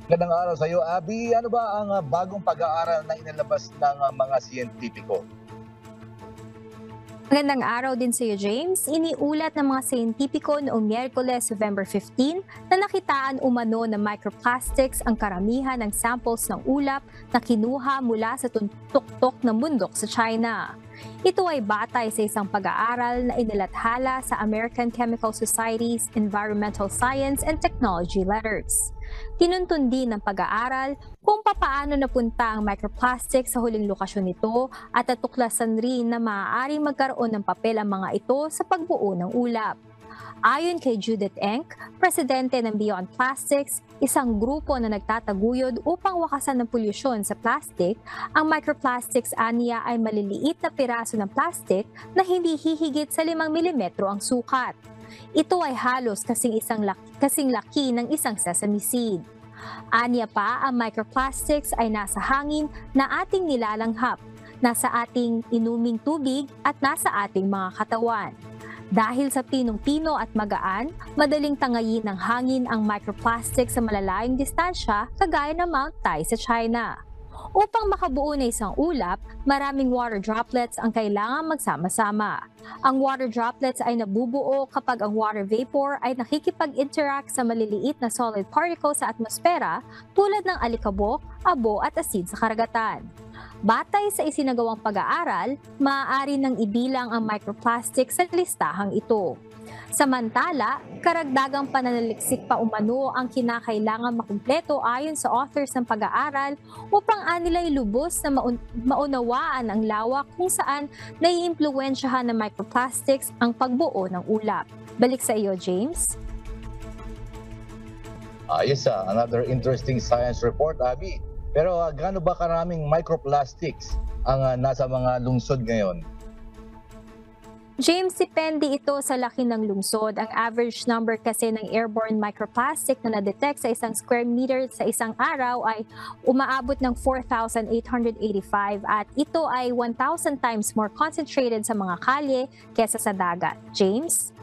Magandang araw sa iyo, Abby. Ano ba ang bagong pag-aaral na inilabas ng mga siyentipiko? Magandang araw din sa iyo, James. Iniulat ng mga siyentipiko noong Miyerkules, November 15, na nakitaan umano na microplastics ang karamihan ng samples ng ulap na kinuha mula sa tuktok ng bundok sa China. Ito ay batay sa isang pag-aaral na inilathala sa American Chemical Society's Environmental Science and Technology Letters. Tinuntun din ng pag-aaral kung papaano napunta ang microplastic sa huling lokasyon nito at natuklasan rin na maaaring magkaroon ng papel ang mga ito sa pagbuo ng ulap. Ayon kay Judith Enck, presidente ng Beyond Plastics, isang grupo na nagtataguyod upang wakasan ng polusyon sa plastic, ang microplastics aniya ay maliliit na piraso ng plastic na hindi hihigit sa 5 mm ang sukat. Ito ay halos kasing laki ng isang sesame seed. Aniya pa, ang microplastics ay nasa hangin na ating nilalanghap, nasa ating inuming tubig at nasa ating mga katawan. Dahil sa pinong-pino at magaan, madaling tangayin ng hangin ang microplastic sa malalayong distansya kagaya ng Mount Tai sa China. Upang makabuo na isang ulap, maraming water droplets ang kailangan magsama-sama. Ang water droplets ay nabubuo kapag ang water vapor ay nakikipag-interact sa maliliit na solid particles sa atmosfera tulad ng alikabok, abo at asid sa karagatan. Batay sa isinagawang pag-aaral, maaari nang ibilang ang microplastic sa listahang ito. Samantala, karagdagang pananaliksik pa umano ang kinakailangan makumpleto ayon sa authors ng pag-aaral upang anilay lubos na maunawaan ang lawak kung saan naiimpluwensyahan ng microplastics ang pagbuo ng ulap. Balik sa iyo, James. Yes, another interesting science report, Abby. Pero gaano ba karaming microplastics ang nasa mga lungsod ngayon? James, depende ito sa laki ng lungsod. Ang average number kasi ng airborne microplastic na na-detect sa isang square meter sa isang araw ay umaabot ng 4,885 at ito ay 1,000 times more concentrated sa mga kalye kesa sa dagat. James?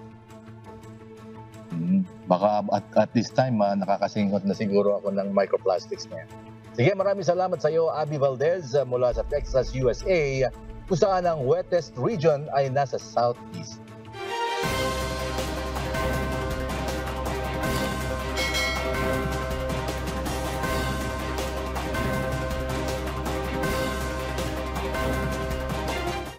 Baka at this time, nakakasingot na siguro ako ng microplastics na yan. Sige, maraming salamat sa iyo, Abby Valdez, mula sa Texas, USA, kung saan ang wettest region ay nasa southeast.